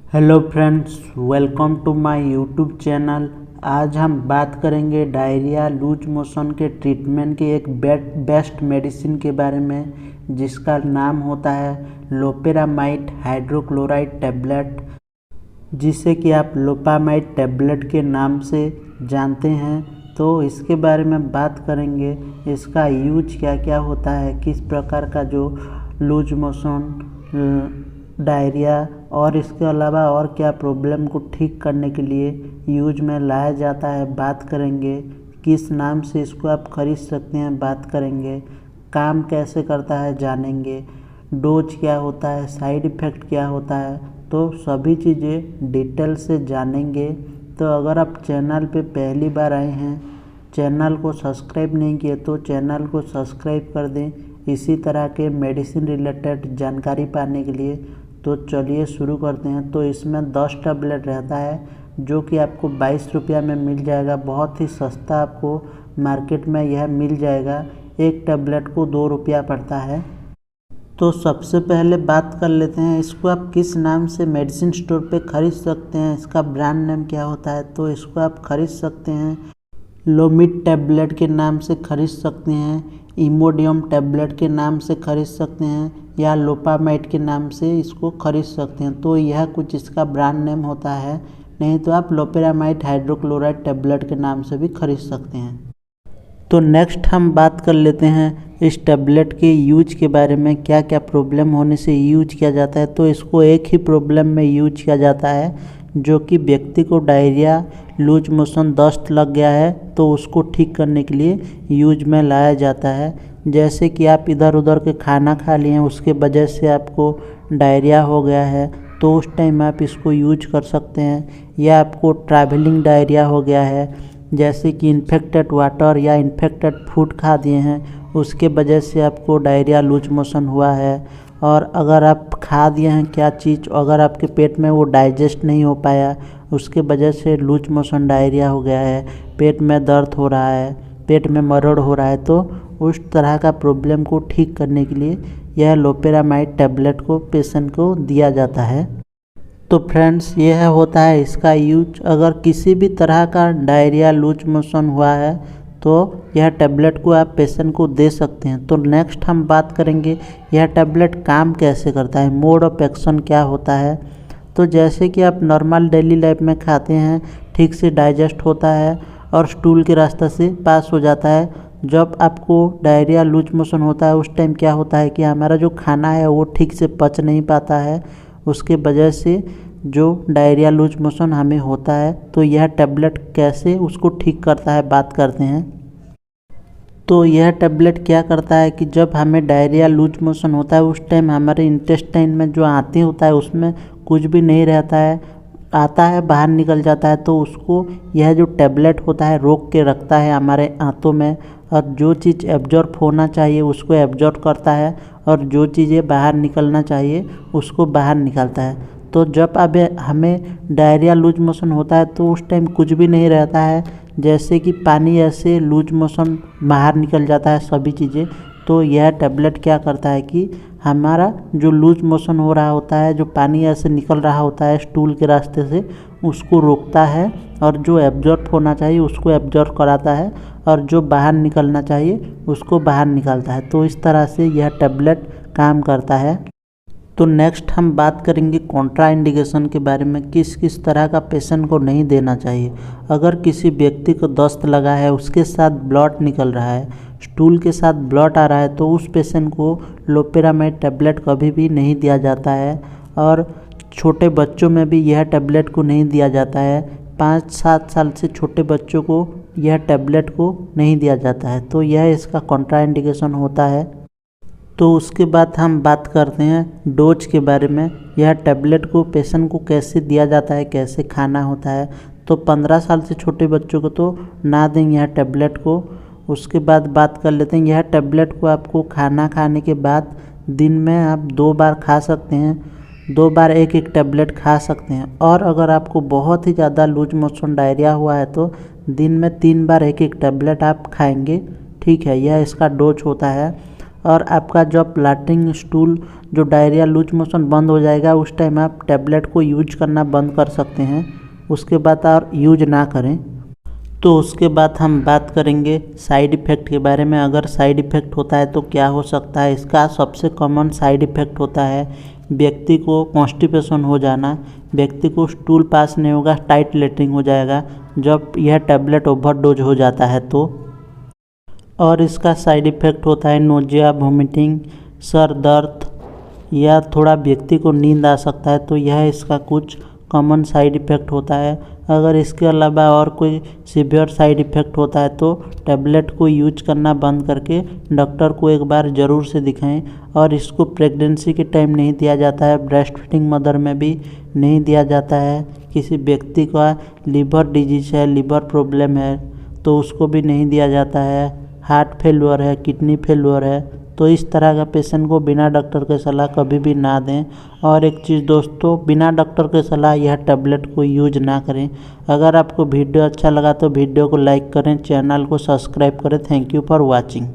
Hello friends, welcome to my YouTube channel. आज हम बात करेंगे डायरिया लूज मोशन के ट्रीटमेंट के एक बेस्ट मेडिसिन के बारे में, जिसका नाम होता है लोपेरामाइड हाइड्रोक्लोराइड टैबलेट, जिसे कि आप लोपामाइड टैबलेट के नाम से जानते हैं। तो इसके बारे में बात करेंगे, इसका यूज क्या क्या होता है, किस प्रकार का जो लूज मोशन, डायरिया और इसके अलावा और क्या प्रॉब्लम को ठीक करने के लिए यूज में लाया जाता है, बात करेंगे। किस नाम से इसको आप खरीद सकते हैं, बात करेंगे। काम कैसे करता है, जानेंगे। डोज क्या होता है, साइड इफ़ेक्ट क्या होता है, तो सभी चीज़ें डिटेल से जानेंगे। तो अगर आप चैनल पे पहली बार आए हैं, चैनल को सब्सक्राइब नहीं किए तो चैनल को सब्सक्राइब कर दें इसी तरह के मेडिसिन रिलेटेड जानकारी पाने के लिए। तो चलिए शुरू करते हैं। तो इसमें 10 टैबलेट रहता है, जो कि आपको 22 रुपया में मिल जाएगा। बहुत ही सस्ता आपको मार्केट में यह मिल जाएगा। एक टैबलेट को 2 रुपया पड़ता है। तो सबसे पहले बात कर लेते हैं, इसको आप किस नाम से मेडिसिन स्टोर पे खरीद सकते हैं, इसका ब्रांड नेम क्या होता है। तो इसको आप खरीद सकते हैं लोमिड टैबलेट के नाम से खरीद सकते हैं, इमोडियम टैबलेट के नाम से खरीद सकते हैं, या लोपामाइड के नाम से इसको खरीद सकते हैं। तो यह कुछ इसका ब्रांड नेम होता है। नहीं तो आप लोपेरामाइड हाइड्रोक्लोराइड टैबलेट के नाम से भी खरीद सकते हैं। तो नेक्स्ट हम बात कर लेते हैं इस टैबलेट के यूज के बारे में, क्या क्या प्रॉब्लम होने से यूज किया जाता है। तो इसको एक ही प्रॉब्लम में यूज किया जाता है, जो कि व्यक्ति को डायरिया लूज मोशन दस्त लग गया है, तो उसको ठीक करने के लिए यूज में लाया जाता है। जैसे कि आप इधर उधर के खाना खा लिए हैं, उसके वजह से आपको डायरिया हो गया है, तो उस टाइम आप इसको यूज कर सकते हैं। या आपको ट्रैवलिंग डायरिया हो गया है, जैसे कि इन्फेक्टेड वाटर या इन्फेक्टेड फूड खा दिए हैं, उसके वजह से आपको डायरिया लूज मोशन हुआ है। और अगर आप खा दिए हैं क्या चीज़, अगर आपके पेट में वो डाइजेस्ट नहीं हो पाया, उसके वजह से लूज मोशन डायरिया हो गया है, पेट में दर्द हो रहा है, पेट में मरोड़ हो रहा है, तो उस तरह का प्रॉब्लम को ठीक करने के लिए यह लोपेरामाइड टैबलेट को पेशेंट को दिया जाता है। तो फ्रेंड्स, यह होता है इसका यूज। अगर किसी भी तरह का डायरिया लूज मोशन हुआ है तो यह टैबलेट को आप पेशेंट को दे सकते हैं। तो नेक्स्ट हम बात करेंगे यह टैबलेट काम कैसे करता है, मोड ऑफ एक्शन क्या होता है। तो जैसे कि आप नॉर्मल डेली लाइफ में खाते हैं, ठीक से डाइजेस्ट होता है और स्टूल के रास्ते से पास हो जाता है। जब आपको डायरिया लूज मोशन होता है, उस टाइम क्या होता है कि हमारा जो खाना है वो ठीक से पच नहीं पाता है, उसके वजह से जो डायरिया लूज मोशन हमें होता है। तो यह टैबलेट कैसे उसको ठीक करता है, बात करते हैं। तो यह टैबलेट क्या करता है कि जब हमें डायरिया लूज मोशन होता है, उस टाइम हमारे इंटेस्टाइन में जो आंतें होता है उसमें कुछ भी नहीं रहता है, आता है बाहर निकल जाता है। तो उसको यह जो टैबलेट होता है रोक के रखता है हमारे आंतों में, और जो चीज़ एब्जॉर्ब होना चाहिए उसको एब्जॉर्ब करता है, और जो चीज़ें बाहर निकलना चाहिए उसको बाहर निकालता है। तो जब अब हमें डायरिया लूज मोशन होता है तो उस टाइम कुछ भी नहीं रहता है, जैसे कि पानी ऐसे लूज मोशन बाहर निकल जाता है सभी चीज़ें। तो यह टैबलेट क्या करता है कि हमारा जो लूज मोशन हो रहा होता है, जो पानी ऐसे निकल रहा होता है स्टूल के रास्ते से, उसको रोकता है, और जो एब्जॉर्ब होना चाहिए उसको एब्जॉर्ब कराता है, और जो बाहर निकलना चाहिए उसको बाहर निकालता है। तो इस तरह से यह टैबलेट काम करता है। तो नेक्स्ट हम बात करेंगे कॉन्ट्रा इंडिकेशन के बारे में, किस किस तरह का पेशेंट को नहीं देना चाहिए। अगर किसी व्यक्ति को दस्त लगा है, उसके साथ ब्लड निकल रहा है, स्टूल के साथ ब्लड आ रहा है, तो उस पेशेंट को लोपेरामाइड टैबलेट कभी भी नहीं दिया जाता है। और छोटे बच्चों में भी यह टैबलेट को नहीं दिया जाता है। 5-7 साल से छोटे बच्चों को यह टैबलेट को नहीं दिया जाता है। तो यह इसका कॉन्ट्रा इंडिकेशन होता है। तो उसके बाद हम बात करते हैं डोज के बारे में, यह टैबलेट को पेशेंट को कैसे दिया जाता है, कैसे खाना होता है। तो 15 साल से छोटे बच्चों को तो ना दें यह टैबलेट को। उसके बाद बात कर लेते हैं, यह टैबलेट को आपको खाना खाने के बाद दिन में आप 2 बार खा सकते हैं, 2 बार एक एक टैबलेट खा सकते हैं। और अगर आपको बहुत ही ज़्यादा लूज मोशन डायरिया हुआ है तो दिन में 3 बार एक एक टैबलेट आप खाएंगे, ठीक है। यह इसका डोज होता है। और आपका जब प्लाटिंग स्टूल जो डायरिया लूज मोशन बंद हो जाएगा उस टाइम आप टैबलेट को यूज करना बंद कर सकते हैं। उसके बाद और यूज ना करें। तो उसके बाद हम बात करेंगे साइड इफ़ेक्ट के बारे में। अगर साइड इफ़ेक्ट होता है तो क्या हो सकता है। इसका सबसे कॉमन साइड इफ़ेक्ट होता है व्यक्ति को कॉन्स्टिपेशन हो जाना, व्यक्ति को स्टूल पास नहीं होगा, टाइट लेटरिन हो जाएगा जब यह टैबलेट ओवरडोज हो जाता है तो। और इसका साइड इफ़ेक्ट होता है नोजिया, वोमिटिंग, सर दर्द या थोड़ा व्यक्ति को नींद आ सकता है। तो यह इसका कुछ कॉमन साइड इफ़ेक्ट होता है। अगर इसके अलावा और कोई सीवियर साइड इफ़ेक्ट होता है तो टैबलेट को यूज करना बंद करके डॉक्टर को एक बार ज़रूर से दिखाएं। और इसको प्रेगनेंसी के टाइम नहीं दिया जाता है, ब्रेस्ट फीडिंग मदर में भी नहीं दिया जाता है। किसी व्यक्ति का लीवर डिजीज है, लीवर प्रॉब्लम है तो उसको भी नहीं दिया जाता है। हार्ट फेल्योर है, किडनी फेल्योर है तो इस तरह का पेशेंट को बिना डॉक्टर के सलाह कभी भी ना दें। और एक चीज़ दोस्तों, बिना डॉक्टर के सलाह यह टैबलेट को यूज ना करें। अगर आपको वीडियो अच्छा लगा तो वीडियो को लाइक करें, चैनल को सब्सक्राइब करें। Thank you for watching.